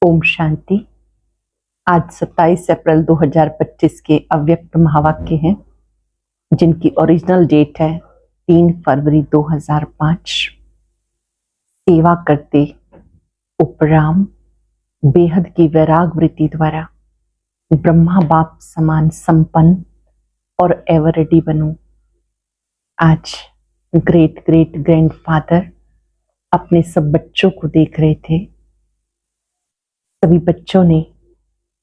ओम शांति। आज 27 अप्रैल 2025 के अव्यक्त महावाक्य हैं जिनकी ओरिजिनल डेट है 3 फरवरी 2005। सेवा करते उपराम बेहद की वैराग वृत्ति द्वारा ब्रह्मा बाप समान संपन्न और एवर रेडी बनूं। आज ग्रेट ग्रेट ग्रैंडफादर अपने सब बच्चों को देख रहे थे। सभी बच्चों ने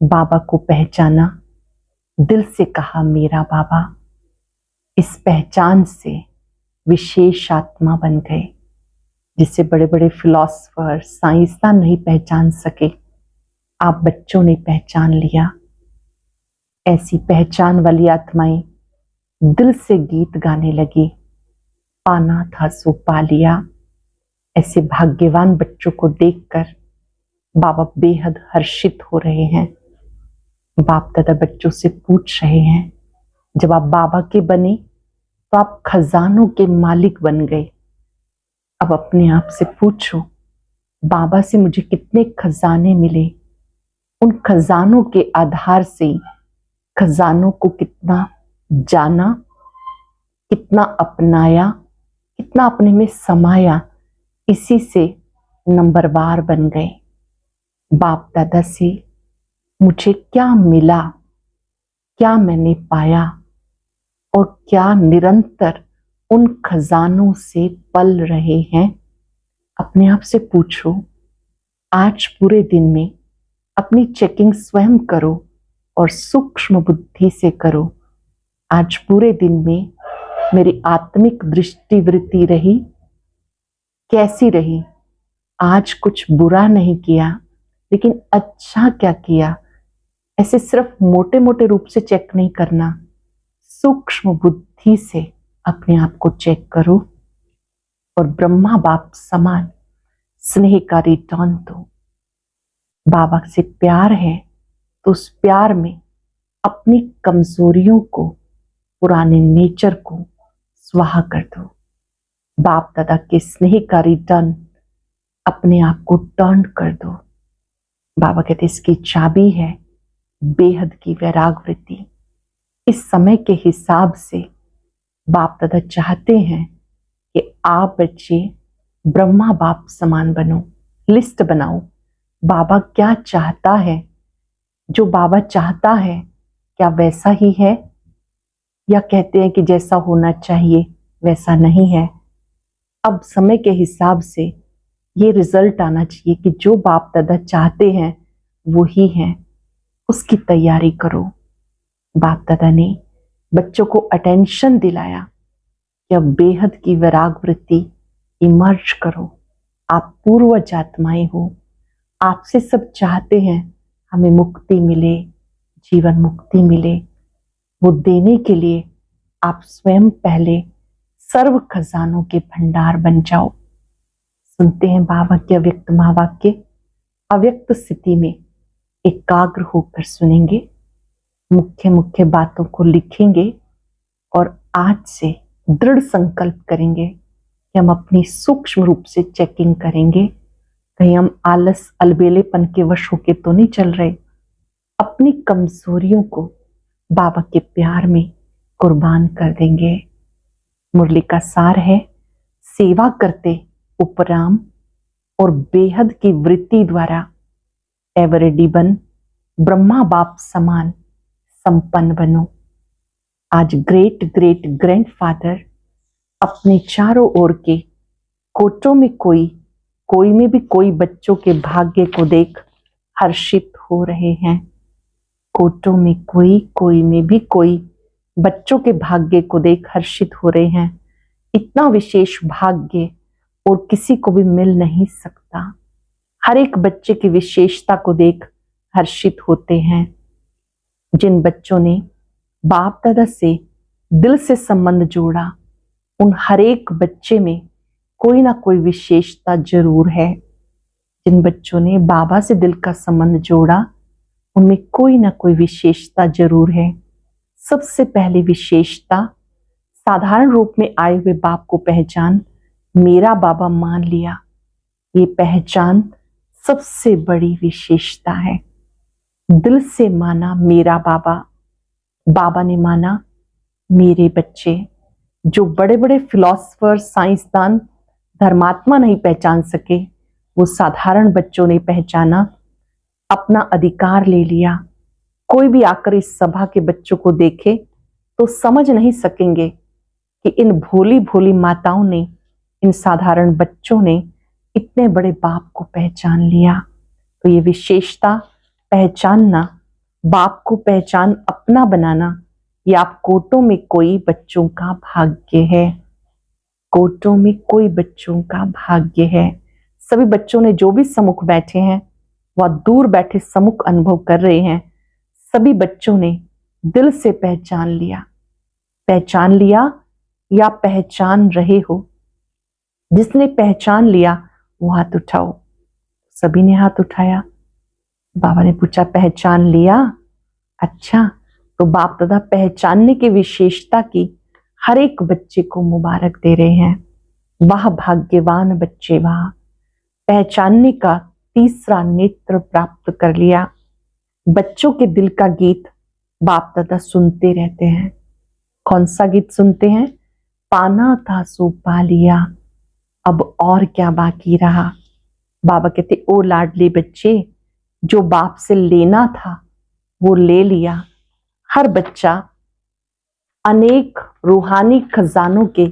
बाबा को पहचाना, दिल से कहा मेरा बाबा। इस पहचान से विशेष आत्मा बन गए जिसे बड़े बड़े फिलॉसफर साइंसदान नहीं पहचान सके, आप बच्चों ने पहचान लिया। ऐसी पहचान वाली आत्माएं दिल से गीत गाने लगी, पाना था सो पा लिया। ऐसे भाग्यवान बच्चों को देखकर बाबा बेहद हर्षित हो रहे हैं। बाप दादा बच्चों से पूछ रहे हैं, जब आप बाबा के बने तो आप खजानों के मालिक बन गए। अब अपने आप से पूछो, बाबा से मुझे कितने खजाने मिले, उन खजानों के आधार से खजानों को कितना जाना, कितना अपनाया, कितना अपने में समाया, इसी से नंबरवार बन गए। बाप दादा से मुझे क्या मिला, क्या मैंने पाया और क्या निरंतर उन खजानों से पल रहे हैं। अपने आप से पूछो। आज पूरे दिन में अपनी चेकिंग स्वयं करो और सूक्ष्म बुद्धि से करो। आज पूरे दिन में मेरी आत्मिक दृष्टि वृत्ति रही, कैसी रही। आज कुछ बुरा नहीं किया, लेकिन अच्छा क्या किया। ऐसे सिर्फ मोटे मोटे रूप से चेक नहीं करना, सूक्ष्म बुद्धि से अपने आप को चेक करो और ब्रह्मा बाप समान स्नेह का रिटर्न दो। बाबा से प्यार है तो उस प्यार में अपनी कमजोरियों को, पुराने नेचर को स्वाहा कर दो। बाप दादा के स्नेह का रिटर्न अपने आप को टर्न कर दो। बाबा कहते इसकी चाबी है बेहद की वैराग वृत्ति। इस समय के हिसाब से बाप दादा चाहते हैं कि आप बच्चे ब्रह्मा बाप समान बनो। लिस्ट बनाओ, बाबा क्या चाहता है। जो बाबा चाहता है क्या वैसा ही है, या कहते हैं कि जैसा होना चाहिए वैसा नहीं है। अब समय के हिसाब से ये रिजल्ट आना चाहिए कि जो बाप दादा चाहते हैं वो ही है, उसकी तैयारी करो। बाप दादा ने बच्चों को अटेंशन दिलाया कि अब बेहद की वैराग वृत्ति इमर्ज करो। आप पूर्वज आत्माएं हो, आपसे सब चाहते हैं हमें मुक्ति मिले, जीवन मुक्ति मिले। वो देने के लिए आप स्वयं पहले सर्व खजानों के भंडार बन जाओ। सुनते हैं बाबा के अव्यक्त महावाक्य। अव्यक्त स्थिति में एकाग्र होकर सुनेंगे, मुख्य मुख्य बातों को लिखेंगे और आज से दृढ़ संकल्प करेंगे कि हम अपनी सूक्ष्म रूप से चेकिंग करेंगे। कहीं हम आलस अलबेलेपन के वश होके तो नहीं चल रहे। अपनी कमजोरियों को बाबा के प्यार में कुर्बान कर देंगे। मुरली का सार है, सेवा करते उपराम और बेहद की वृत्ति द्वारा एवर रेडी बन ब्रह्मा बाप समान संपन्न बनो। आज ग्रेट ग्रेट ग्रैंडफादर अपने चारों ओर के कोटों में कोई में भी कोई बच्चों के भाग्य को देख हर्षित हो रहे हैं। कोटों में कोई में भी कोई बच्चों के भाग्य को देख हर्षित हो रहे हैं। इतना विशेष भाग्य और किसी को भी मिल नहीं सकता। हर एक बच्चे की विशेषता को देख हर्षित होते हैं। जिन बच्चों ने बाप दादा से दिल से संबंध जोड़ा, उन हर एक बच्चे में कोई ना कोई विशेषता जरूर है। जिन बच्चों ने बाबा से दिल का संबंध जोड़ा, उनमें कोई ना कोई विशेषता जरूर है। सबसे पहली विशेषता साधारण रूप में आए हुए बाप को पहचान मेरा बाबा मान लिया। ये पहचान सबसे बड़ी विशेषता है। दिल से माना मेरा बाबा, बाबा ने माना मेरे बच्चे। जो बड़े बड़े फिलोसफर, साइंसदान, धर्मात्मा नहीं पहचान सके, वो साधारण बच्चों ने पहचाना, अपना अधिकार ले लिया। कोई भी आकर इस सभा के बच्चों को देखे तो समझ नहीं सकेंगे कि इन भोली भोली माताओं ने, इन साधारण बच्चों ने इतने बड़े बाप को पहचान लिया। तो ये विशेषता पहचानना, बाप को पहचान अपना बनाना, ये आप कोटों में कोई बच्चों का भाग्य है। कोटों में कोई बच्चों का भाग्य है। सभी बच्चों ने, जो भी सम्मुख बैठे हैं, वह दूर बैठे सम्मुख अनुभव कर रहे हैं, सभी बच्चों ने दिल से पहचान लिया। पहचान लिया या पहचान रहे हो? जिसने पहचान लिया वो हाथ उठाओ। सभी ने हाथ उठाया। बाबा ने पूछा पहचान लिया? अच्छा, तो बाप दादा पहचानने की विशेषता की हर एक बच्चे को मुबारक दे रहे हैं। वाह भाग्यवान बच्चे, वाह, पहचानने का तीसरा नेत्र प्राप्त कर लिया। बच्चों के दिल का गीत बाप दादा सुनते रहते हैं। कौन सा गीत सुनते हैं? पाना था सो पा लिया, अब और क्या बाकी रहा। बाबा कहते ओ लाडले बच्चे, जो बाप से लेना था वो ले लिया। हर बच्चा अनेक रूहानी खजानों के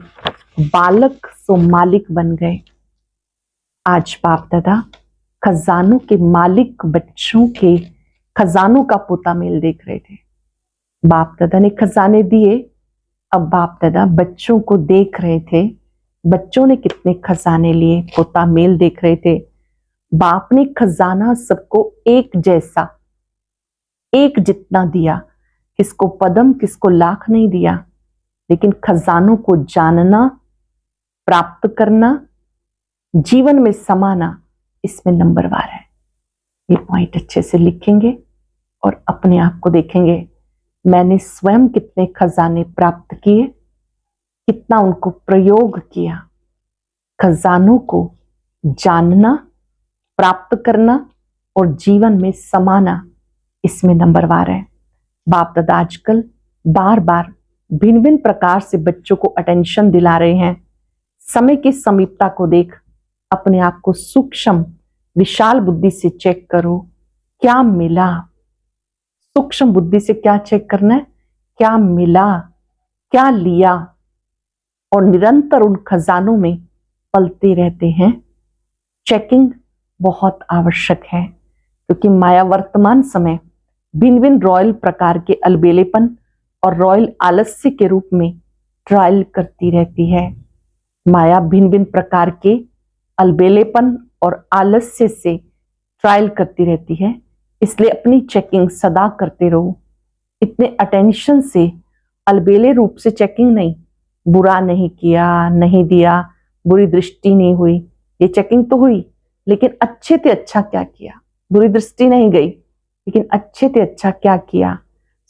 बालक सो मालिक बन गए। आज बाप दादा खजानों के मालिक बच्चों के खजानों का पोता मेल देख रहे थे। बाप दादा ने खजाने दिए, अब बाप दादा बच्चों को देख रहे थे। बच्चों ने कितने खजाने लिए, पोता मेल देख रहे थे। बाप ने खजाना सबको एक जैसा, एक जितना दिया। किसको पदम, किसको लाख नहीं दिया, लेकिन खजानों को जानना, प्राप्त करना, जीवन में समाना, इसमें नंबरवार है। ये पॉइंट अच्छे से लिखेंगे और अपने आप को देखेंगे। मैंने स्वयं कितने खजाने प्राप्त किए, कितना उनको प्रयोग किया। खजानों को जानना, प्राप्त करना और जीवन में समाना, इसमें नंबरवार है। बाप दादा आजकल बार बार भिन्न भिन्न प्रकार से बच्चों को अटेंशन दिला रहे हैं। समय की समीपता को देख अपने आप को सूक्ष्म विशाल बुद्धि से चेक करो, क्या मिला। सूक्ष्म बुद्धि से क्या चेक करना है? क्या मिला, क्या लिया, और निरंतर उन खजानों में पलते रहते हैं। चेकिंग बहुत आवश्यक है, क्योंकि माया वर्तमान समय भिन्न भिन्न रॉयल प्रकार के अलबेलेपन और रॉयल आलस्य के रूप में ट्रायल करती रहती है। माया भिन्न भिन्न प्रकार के अलबेलेपन और आलस्य से ट्रायल करती रहती है। इसलिए अपनी चेकिंग सदा करते रहो। इतने अटेंशन से अलबेले रूप से चेकिंग नहीं, बुरा नहीं किया, नहीं दिया, बुरी दृष्टि नहीं हुई, ये चेकिंग तो हुई, लेकिन अच्छे से अच्छा क्या किया। बुरी दृष्टि नहीं गई, लेकिन अच्छे से अच्छा क्या किया।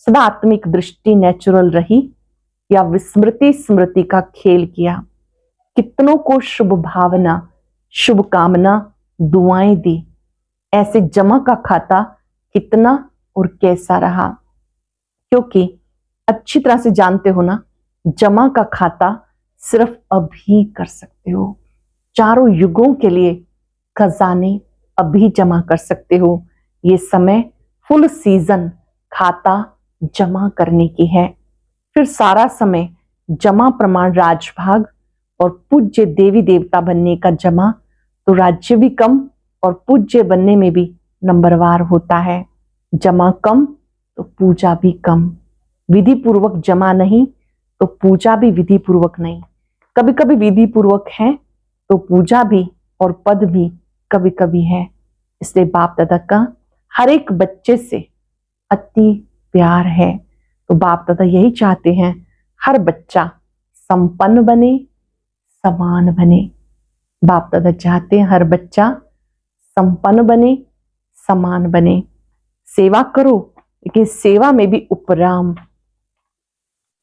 सदा आत्मिक दृष्टि नेचुरल रही या विस्मृति स्मृति का खेल किया। कितनों को शुभ भावना, शुभ कामना, दुआएं दी। ऐसे जमा का खाता कितना और कैसा रहा। क्योंकि अच्छी तरह से जानते हो ना, जमा का खाता सिर्फ अभी कर सकते हो। चारों युगों के लिए खजाने अभी जमा कर सकते हो। ये समय फुल सीजन खाता जमा करने की है। फिर सारा समय जमा प्रमाण राजभाग और पूज्य देवी देवता बनने का जमा, तो राज्य भी कम और पूज्य बनने में भी नंबरवार होता है। जमा कम तो पूजा भी कम। विधि पूर्वक जमा नहीं तो पूजा भी विधि पूर्वक नहीं। कभी कभी विधि पूर्वक है तो पूजा भी और पद भी कभी कभी है। इसलिए बाप दादा का हर एक बच्चे से अति प्यार है। तो बाप दादा यही चाहते हैं, हर बच्चा संपन्न बने, समान बने। बाप दादा चाहते हैं हर बच्चा संपन्न बने, समान बने। सेवा करो, लेकिन सेवा में भी उपराम।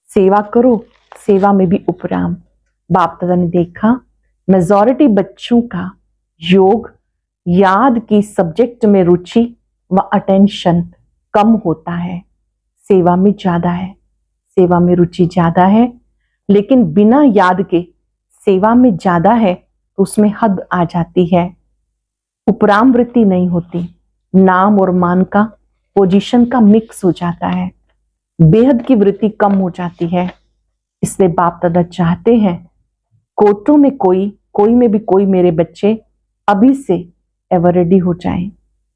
सेवा करो, सेवा में भी उपराम। बाप दादा ने देखा मेजॉरिटी बच्चों का योग याद की सब्जेक्ट में रुचि व अटेंशन कम होता है, सेवा में ज्यादा है। सेवा में रुचि ज्यादा है, लेकिन बिना याद के सेवा में ज्यादा है तो उसमें हद आ जाती है। उपराम वृत्ति नहीं होती, नाम और मान का, पोजीशन का मिक्स हो जाता है, बेहद की वृत्ति कम हो जाती है। इसलिए बाप दादा चाहते हैं कोटों में कोई में भी कोई मेरे बच्चे अभी से एवर रेडी हो जाएं।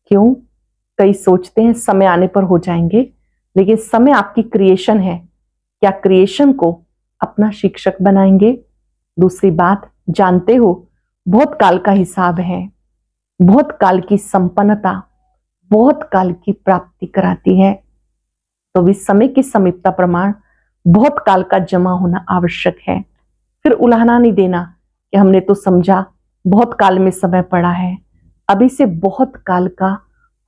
क्यों? कई सोचते हैं समय आने पर हो जाएंगे, लेकिन समय आपकी क्रिएशन है। क्या क्रिएशन को अपना शिक्षक बनाएंगे? दूसरी बात, जानते हो बहुत काल का हिसाब है, बहुत काल की संपन्नता बहुत काल की प्राप्ति कराती है। तो इस समय की समीपता प्रमाण बहुत काल का जमा होना आवश्यक है। फिर उलाहना नहीं देना कि हमने तो समझा बहुत काल में समय पड़ा है। अभी से बहुत काल का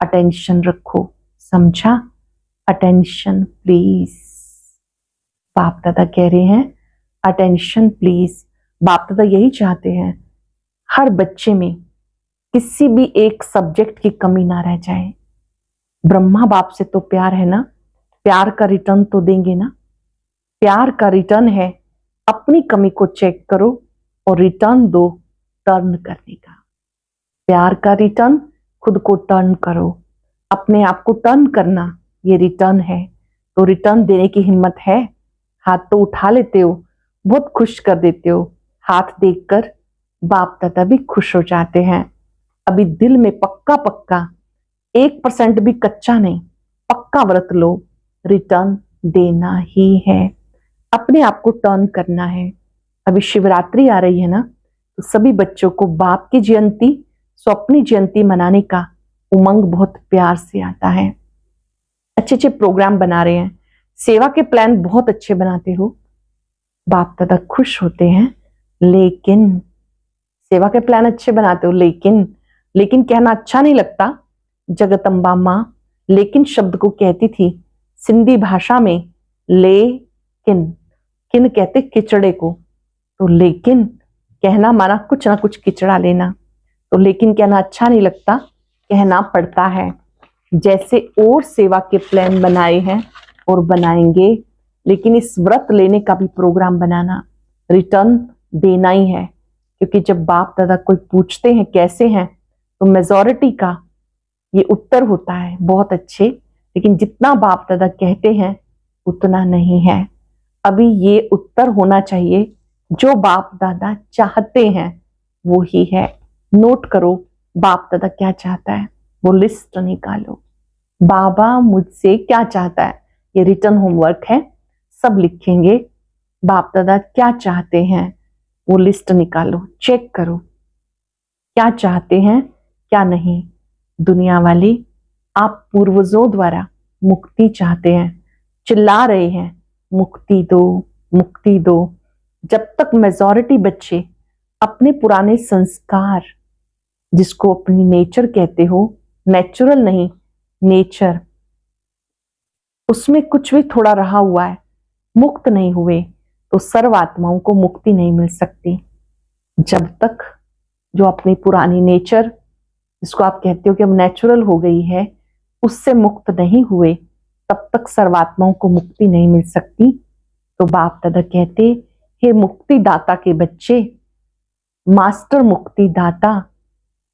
अटेंशन रखो, समझा? Attention please. बाप दादा कह रहे हैं अटेंशन प्लीज। बाप दादा यही चाहते हैं हर बच्चे में किसी भी एक सब्जेक्ट की कमी ना रह जाए। ब्रह्मा बाप से तो प्यार है ना, प्यार का रिटर्न तो देंगे ना। प्यार का रिटर्न है अपनी कमी को चेक करो और रिटर्न दो टर्न करने का। प्यार का रिटर्न खुद को टर्न करो, अपने आप को टर्न करना ये रिटर्न है। तो रिटर्न देने की हिम्मत है? हाथ तो उठा लेते हो, बहुत खुश कर देते हो। हाथ देखकर बाप दादा भी खुश हो जाते हैं। अभी दिल में पक्का पक्का 1% भी कच्चा नहीं, पक्का व्रत लो, रिटर्न देना ही है, अपने आप को टर्न करना है। अभी शिवरात्रि आ रही है ना, तो सभी बच्चों को बाप की जयंती, स्वप्नी जयंती मनाने का उमंग बहुत प्यार से आता है। अच्छे अच्छे प्रोग्राम बना रहे हैं, सेवा के प्लान बहुत अच्छे बनाते हो, बाप दादा खुश होते हैं। लेकिन सेवा के प्लान अच्छे बनाते हो, लेकिन कहना अच्छा नहीं लगता। जगदम्बा माँ लेकिन शब्द को कहती थी सिंधी भाषा में, लेकिन किन कहते किचड़े को, तो लेकिन कहना माना कुछ ना कुछ किचड़ा लेना। तो लेकिन कहना अच्छा नहीं लगता, कहना पड़ता है। जैसे और सेवा के प्लान बनाए हैं और बनाएंगे, लेकिन इस व्रत लेने का भी प्रोग्राम बनाना, रिटर्न देना ही है। क्योंकि जब बाप दादा कोई पूछते हैं कैसे हैं, तो मेजॉरिटी का ये उत्तर होता है बहुत अच्छे, लेकिन जितना बाप दादा कहते हैं उतना नहीं है। अभी ये उत्तर होना चाहिए जो बाप दादा चाहते हैं वो ही है। नोट करो बाप दादा क्या चाहता है, वो लिस्ट निकालो। बाबा मुझसे क्या चाहता है, ये रिटर्न होमवर्क है, सब लिखेंगे। बाप दादा क्या चाहते हैं वो लिस्ट निकालो, चेक करो क्या चाहते हैं क्या नहीं। दुनिया वाले आप पूर्वजों द्वारा मुक्ति चाहते हैं, चिल्ला रहे हैं मुक्ति दो मुक्ति दो। जब तक मेजॉरिटी बच्चे अपने पुराने संस्कार, जिसको अपनी नेचर कहते हो, नेचुरल नहीं नेचर, उसमें कुछ भी थोड़ा रहा हुआ है, मुक्त नहीं हुए, तो सर्व आत्माओं को मुक्ति नहीं मिल सकती। जब तक जो अपनी पुरानी नेचर, जिसको आप कहते हो कि अब नेचुरल हो गई है, उससे मुक्त नहीं हुए, तब तक सर्वात्माओं को मुक्ति नहीं मिल सकती। तो बाप दादा कहते, हे मुक्ति दाता के बच्चे, मास्टर मुक्ति दाता,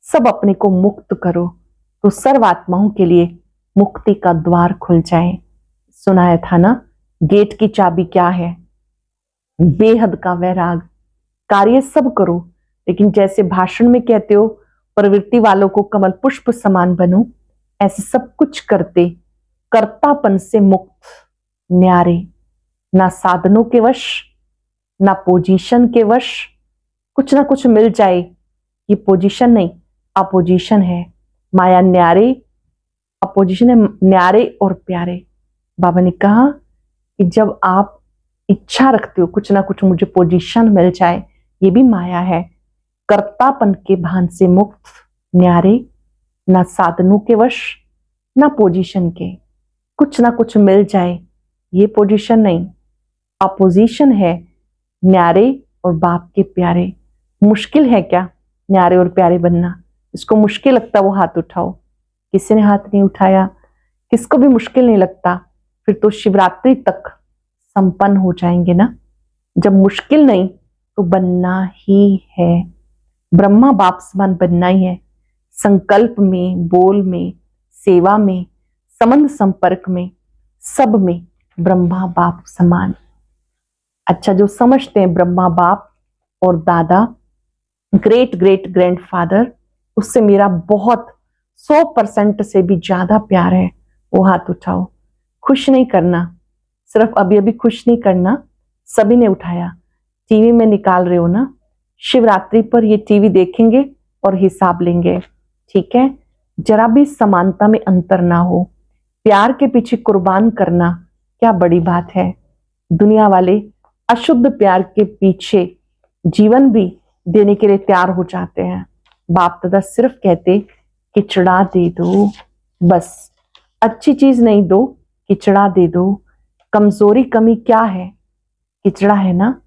सब अपने को मुक्त करो तो सर्वात्माओं के लिए मुक्ति का द्वार खुल जाए। सुनाया था ना, गेट की चाबी क्या है? बेहद का वैराग। कार्य सब करो, लेकिन जैसे भाषण में कहते हो प्रवृत्ति वालों को कमल पुष्प समान बनो, ऐसे सब कुछ करते कर्तापन से मुक्त, न्यारे, ना साधनों के वश ना पोजीशन के वश। कुछ ना कुछ मिल जाए, ये पोजीशन नहीं अपोजिशन है। माया न्यारे, अपोजिशन है न्यारे और प्यारे। बाबा ने कहा कि जब आप इच्छा रखते हो कुछ ना कुछ मुझे पोजीशन मिल जाए, ये भी माया है। कर्तापन के भान से मुक्त, न्यारे, ना साधनों के वश ना पोजीशन के, कुछ ना कुछ मिल जाए, ये पोजीशन नहीं अपोजिशन है। न्यारे और बाप के प्यारे। मुश्किल है क्या न्यारे और प्यारे बनना? इसको मुश्किल लगता वो हाथ उठाओ। किसी ने हाथ नहीं उठाया, किसको भी मुश्किल नहीं लगता, फिर तो शिवरात्रि तक संपन्न हो जाएंगे ना। जब मुश्किल नहीं तो बनना ही है, ब्रह्मा बाप समान बनना ही है। संकल्प में, बोल में, सेवा में, संबंध संपर्क में, सब में ब्रह्मा बाप समान। अच्छा, जो समझते हैं ब्रह्मा बाप और दादा, ग्रेट ग्रेट ग्रैंडफादर, उससे मेरा बहुत 100% से भी ज्यादा प्यार है, वो हाथ उठाओ। खुश नहीं करना, सिर्फ अभी अभी खुश नहीं करना, सभी ने उठाया। टीवी में निकाल रहे हो ना, शिवरात्रि पर ये टीवी देखेंगे और हिसाब लेंगे, ठीक है। जरा भी समानता में अंतर ना हो, प्यार के पीछे कुर्बान करना क्या बड़ी बात है। दुनिया वाले अशुद्ध प्यार के पीछे जीवन भी देने के लिए तैयार हो जाते हैं। बाप दादा सिर्फ कहते किचड़ा दे दो, बस अच्छी चीज नहीं दो, किचड़ा दे दो। कमजोरी कमी क्या है, किचड़ा है ना।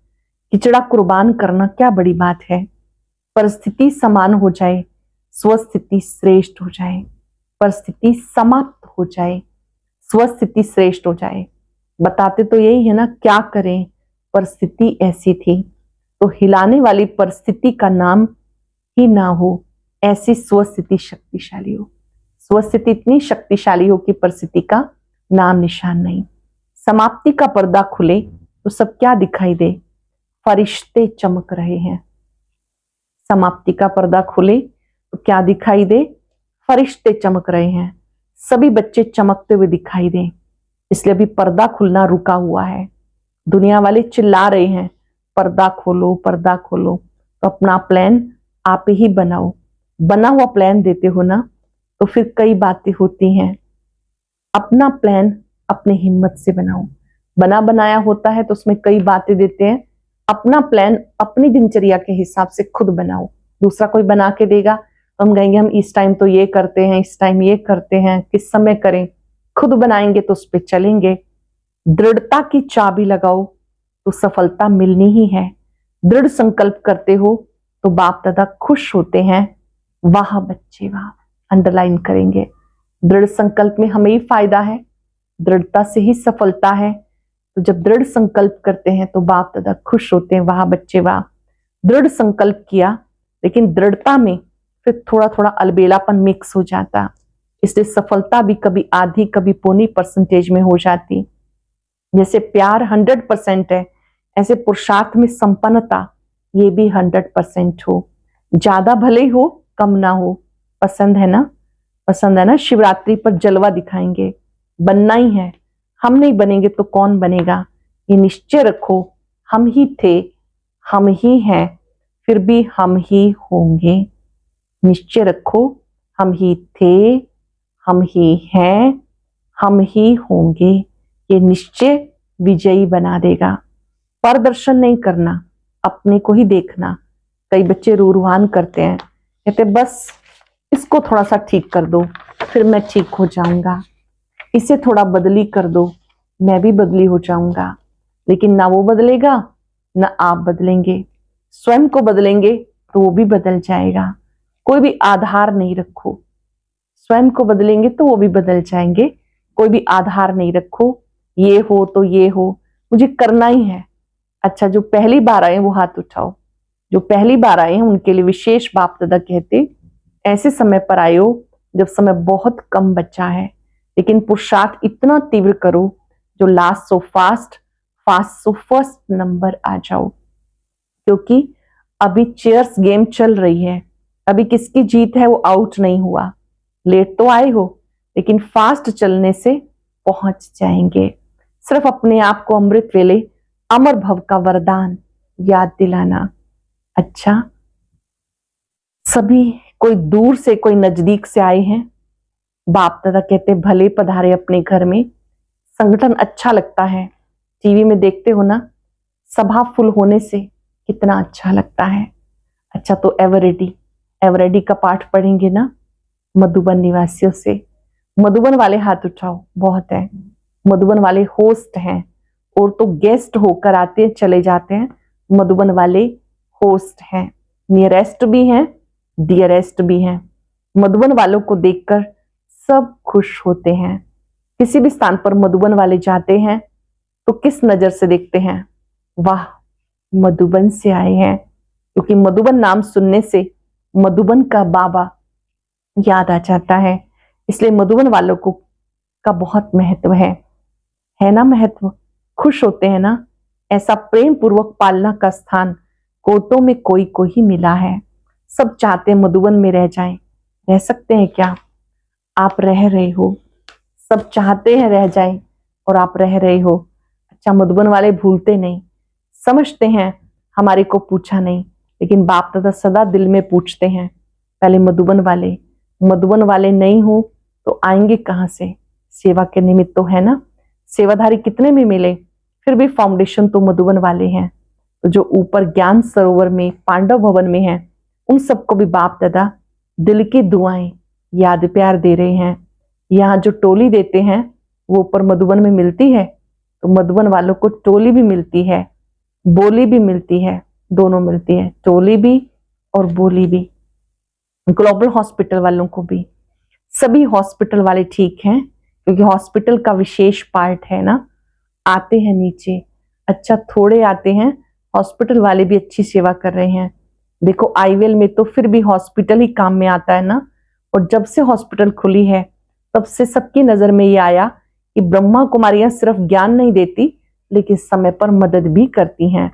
किचड़ा कुर्बान करना क्या बड़ी बात है। परिस्थिति समान हो जाए, स्वस्थिति श्रेष्ठ हो जाए। परिस्थिति समाप्त हो जाए, स्वस्थिति श्रेष्ठ हो जाए। बताते तो यही है ना, क्या करें, परिस्थिति ऐसी थी। तो हिलाने वाली परिस्थिति का नाम ही ना हो, ऐसी स्वस्थिति शक्तिशाली हो। स्वस्थिति इतनी शक्तिशाली हो कि परिस्थिति का नाम निशान नहीं। समाप्ति का पर्दा खुले तो सब क्या दिखाई दे, फरिश्ते चमक रहे हैं। समाप्ति का पर्दा खुले तो क्या दिखाई दे, फरिश्ते चमक रहे हैं। सभी बच्चे चमकते हुए दिखाई दे, इसलिए अभी पर्दा खुलना रुका हुआ है। दुनिया वाले चिल्ला रहे हैं पर्दा खोलो, पर्दा खोलो। तो अपना प्लान आप ही बनाओ। बना हुआ प्लान देते हो ना, तो फिर कई बातें होती हैं। अपना प्लान अपनी हिम्मत से बनाओ। बना बनाया होता है तो उसमें कई बातें देते हैं। अपना प्लान अपनी दिनचर्या के हिसाब से खुद बनाओ। दूसरा कोई बना के देगा तो हम कहेंगे हम इस टाइम तो ये करते हैं, इस टाइम ये करते हैं, किस समय करें। खुद बनाएंगे तो उस पर चलेंगे। दृढ़ता की चाबी लगाओ तो सफलता मिलनी ही है। दृढ़ संकल्प करते हो तो बाप दादा खुश होते हैं। वाह बच्चे वाह, अंडरलाइन करेंगे। दृढ़ संकल्प में हमें ही फायदा है, दृढ़ता से ही सफलता है। तो जब दृढ़ संकल्प करते हैं तो बाप दादा खुश होते हैं। वाह बच्चे वाह, दृढ़ संकल्प किया, लेकिन दृढ़ता में फिर थोड़ा थोड़ा अलबेलापन मिक्स हो जाता, इसलिए सफलता भी कभी आधी कभी पौनी % में हो जाती। जैसे प्यार 100% है, ऐसे पुरुषार्थ में संपन्नता ये भी 100% हो। ज्यादा भले ही हो, कम ना हो। पसंद है ना, पसंद है ना। शिवरात्रि पर जलवा दिखाएंगे, बनना ही है। हम नहीं बनेंगे तो कौन बनेगा, ये निश्चय रखो। हम ही थे, हम ही हैं, फिर भी हम ही होंगे। निश्चय रखो, हम ही थे, हम ही हैं, हम ही होंगे। ये निश्चय विजयी बना देगा। प्रदर्शन नहीं करना, अपने को ही देखना। कई बच्चे रूरवान करते हैं, कहते बस इसको थोड़ा सा ठीक कर दो फिर मैं ठीक हो जाऊंगा, इसे थोड़ा बदली कर दो मैं भी बदली हो जाऊंगा। लेकिन ना वो बदलेगा ना आप बदलेंगे। स्वयं को बदलेंगे तो वो भी बदल जाएगा। कोई भी आधार नहीं रखो। स्वयं को बदलेंगे तो वो भी बदल जाएंगे। कोई भी आधार नहीं रखो, ये हो तो ये हो, मुझे करना ही है। अच्छा, जो पहली बार आए वो हाथ उठाओ। जो पहली बार आए हैं उनके लिए विशेष बाप दादा कहते ऐसे समय पर आए हो जब समय बहुत कम बचा है, लेकिन पुरुषार्थ इतना तीव्र करो जो last so fast, fast so first number आ जाओ। क्योंकि अभी चेयर्स गेम चल रही है, अभी किसकी जीत है वो आउट नहीं हुआ। लेट तो आए हो लेकिन फास्ट चलने से पहुंच जाएंगे। सिर्फ अपने आप को अमृत वेले अमर भव का वरदान याद दिलाना। अच्छा, सभी कोई दूर से कोई नजदीक से आए हैं। बाप दादा कहते भले पधारे अपने घर में। संगठन अच्छा लगता है, टीवी में देखते हो ना, सभा फुल होने से कितना अच्छा लगता है। अच्छा, तो एवरेडी का पाठ पढ़ेंगे ना मधुबन निवासियों से। मधुबन वाले हाथ उठाओ, बहुत है। मधुबन वाले होस्ट हैं, और तो गेस्ट होकर आते हैं चले जाते हैं। मधुबन वाले होस्ट हैं, नियरेस्ट भी हैं, डियरेस्ट भी हैं। मधुबन वालों को देखकर सब खुश होते हैं। किसी भी स्थान पर मधुबन वाले जाते हैं तो किस नजर से देखते हैं? वाह, मधुबन से आए हैं। क्योंकि मधुबन नाम सुनने से मधुबन का बाबा याद आ जाता है, इसलिए मधुबन वालों को का बहुत महत्व है ना महत्व? खुश होते हैं ना? ऐसा प्रेम पूर्वक पालना का स्थान कोटों में कोई को ही मिला है। सब चाहते हैं मधुबन में रह जाएं। रह सकते हैं क्या? आप रह रहे हो। सब चाहते हैं रह जाएं और आप रह रहे हो। अच्छा, मधुबन वाले भूलते नहीं, समझते हैं हमारे को पूछा नहीं, लेकिन बाप दादा सदा दिल में पूछते हैं। पहले मधुबन वाले नहीं हो तो आएंगे कहां से? सेवा के निमित्त तो है ना। सेवाधारी कितने भी मिले, फिर भी फाउंडेशन तो मधुबन वाले हैं। तो जो ऊपर ज्ञान सरोवर में पांडव भवन में है, उन सबको भी बाप दादा दिल की दुआएं याद प्यार दे रहे हैं। यहाँ जो टोली देते हैं वो ऊपर मधुबन में मिलती है, तो मधुबन वालों को टोली भी मिलती है, बोली भी मिलती है, दोनों मिलती है, टोली भी और बोली भी। ग्लोबल हॉस्पिटल वालों को भी। सभी हॉस्पिटल वाले ठीक हैं, क्योंकि हॉस्पिटल का विशेष पार्ट है ना। आते हैं नीचे, अच्छा थोड़े आते हैं, हॉस्पिटल वाले भी अच्छी सेवा कर रहे हैं। देखो आईवेल में तो फिर भी हॉस्पिटल ही काम में आता है ना। और जब से हॉस्पिटल खुली है तब से सबकी नजर में ये आया कि ब्रह्मा कुमारियां सिर्फ ज्ञान नहीं देती, लेकिन समय पर मदद भी करती हैं,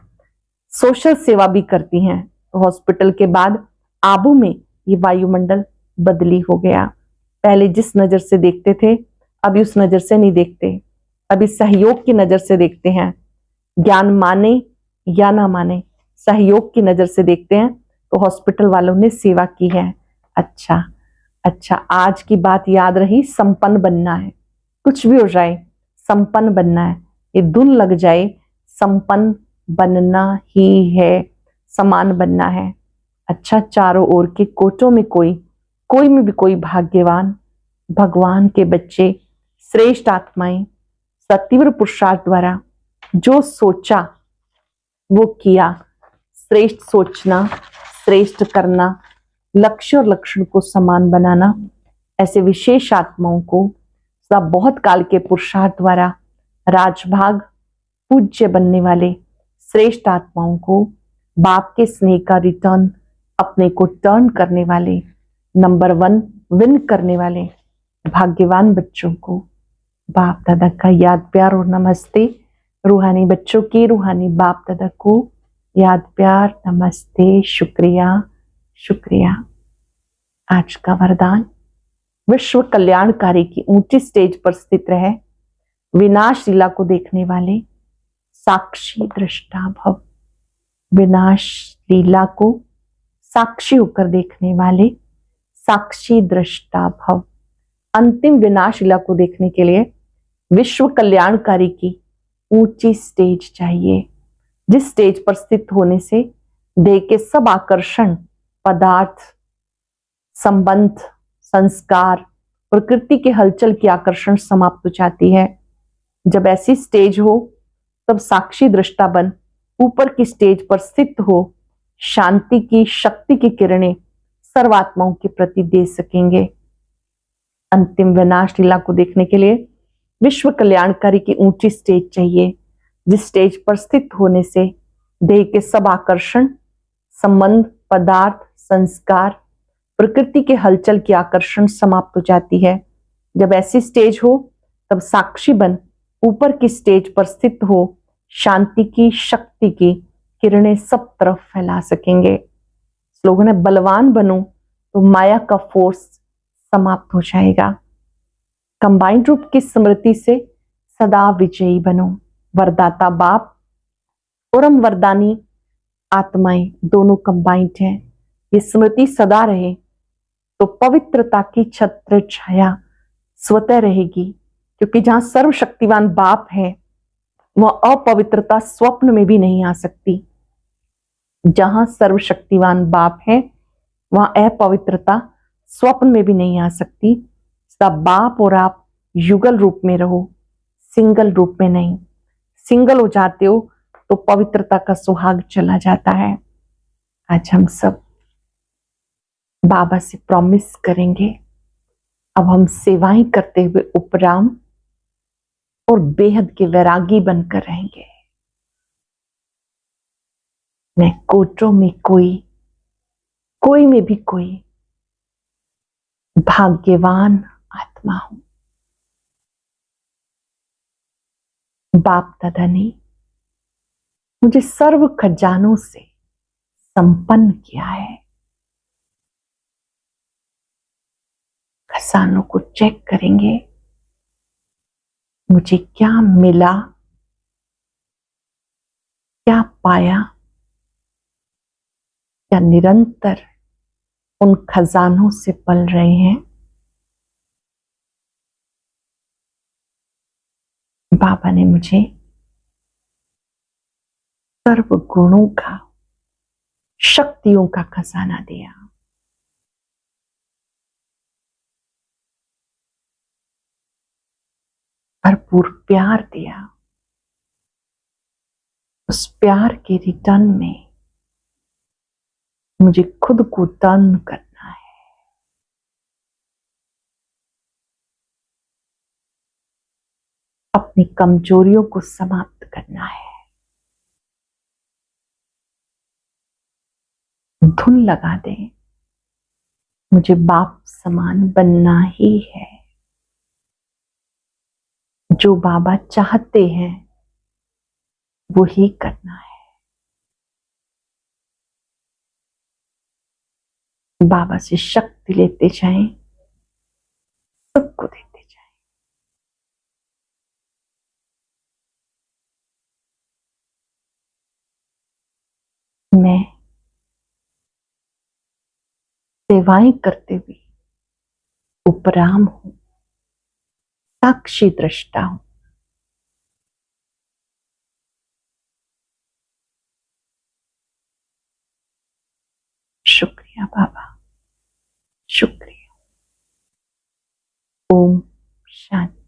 सोशल सेवा भी करती हैं। तो हॉस्पिटल के बाद आबू में ये वायुमंडल बदली हो गया। पहले जिस नजर से देखते थे अभी उस नजर से नहीं देखते, अभी सहयोग की नजर से देखते हैं। ज्ञान माने या ना माने, सहयोग की नजर से देखते हैं। तो हॉस्पिटल वालों ने सेवा की है। अच्छा, आज की बात याद रही, संपन्न बनना है। कुछ भी हो जाए संपन्न बनना है। ये धुन लग जाए, संपन्न बनना ही है, समान बनना है। अच्छा, चारों ओर के कोटों में कोई में भी कोई भाग्यवान भगवान के बच्चे, श्रेष्ठ आत्माएं सतीव्र पुरुषार्थ द्वारा जो सोचा वो किया। श्रेष्ठ सोचना, श्रेष्ठ करना, लक्ष्य और लक्षण को समान बनाना, ऐसे विशेष आत्माओं को सब बहुत काल के पुरुषार्थ द्वारा राजभाग पूज्य बनने वाले श्रेष्ठ आत्माओं को बाप के स्नेह का रिटर्न, अपने को टर्न करने वाले, नंबर 1 विन करने वाले भाग्यवान बच्चों को बाप दादा का याद प्यार और नमस्ते। रूहानी बच्चों की रूहानी बाप दादा को याद प्यार नमस्ते, शुक्रिया। आज का वरदान, विश्व कल्याणकारी की ऊंची स्टेज पर स्थित रहे, विनाश लीला को देखने वाले साक्षी दृष्टा भव। विनाश लीला को साक्षी होकर देखने वाले साक्षी दृष्टा भव। अंतिम विनाश लीला को देखने के लिए विश्व कल्याणकारी की ऊंची स्टेज चाहिए, जिस स्टेज पर स्थित होने से देह के सब आकर्षण, पदार्थ, संबंध, संस्कार, प्रकृति के हलचल की आकर्षण समाप्त हो जाती है। जब ऐसी स्टेज हो तब साक्षी दृष्टा बन ऊपर की स्टेज पर स्थित हो शांति की शक्ति की किरणें सर्वात्माओं के प्रति दे सकेंगे। अंतिम विनाश लीला को देखने के लिए विश्व कल्याणकारी की ऊंची स्टेज चाहिए, जिस स्टेज पर स्थित होने से देह के सब आकर्षण, संबंध, पदार्थ, संस्कार, प्रकृति के हलचल की आकर्षण समाप्त हो जाती है। जब ऐसी स्टेज हो तब साक्षी बन ऊपर की स्टेज पर स्थित हो शांति की शक्ति की किरणें सब तरफ फैला सकेंगे। स्लोगन है, बलवान बनो तो माया का फोर्स समाप्त हो जाएगा। कंबाइंड रूप की स्मृति से सदा विजयी बनो। वरदाता बाप और हम वरदानी आत्माएं दोनों कंबाइंड हैं। ये स्मृति सदा रहे तो पवित्रता की छत्र छाया स्वतः रहेगी, क्योंकि जहां सर्वशक्तिवान बाप है वह अपवित्रता स्वप्न में भी नहीं आ सकती। जहां सर्वशक्तिवान बाप है वहां अपवित्रता स्वप्न में भी नहीं आ सकती। सब बाप और आप युगल रूप में रहो, सिंगल रूप में नहीं। सिंगल हो जाते हो तो पवित्रता का सुहाग चला जाता है। आज हम सब बाबा से प्रॉमिस करेंगे, अब हम सेवाएं करते हुए उपराम और बेहद के वैरागी बनकर रहेंगे। मैं कोटरों में कोई में भी कोई भाग्यवान आत्मा हूं। बाप दादा ने मुझे सर्व खजानों से संपन्न किया है। खजानों को चेक करेंगे, मुझे क्या मिला, क्या पाया, क्या निरंतर उन खजानों से पल रहे हैं। बाबा ने मुझे सर्व गुणों का, शक्तियों का खजाना दिया। भरपूर प्यार दिया। उस प्यार के रिटर्न में मुझे खुद को टर्न करना है। अपनी कमजोरियों को समाप्त करना है। धुन लगा दे, मुझे बाप समान बनना ही है। जो बाबा चाहते हैं वो ही करना है। बाबा से शक्ति लेते जाएं, सबको देते जाएं। मैं सेवाएं करते हुए उपराम हूं, साक्षी दृष्टा हूं। शुक्रिया बाबा, शुक्रिया। ओम शांति।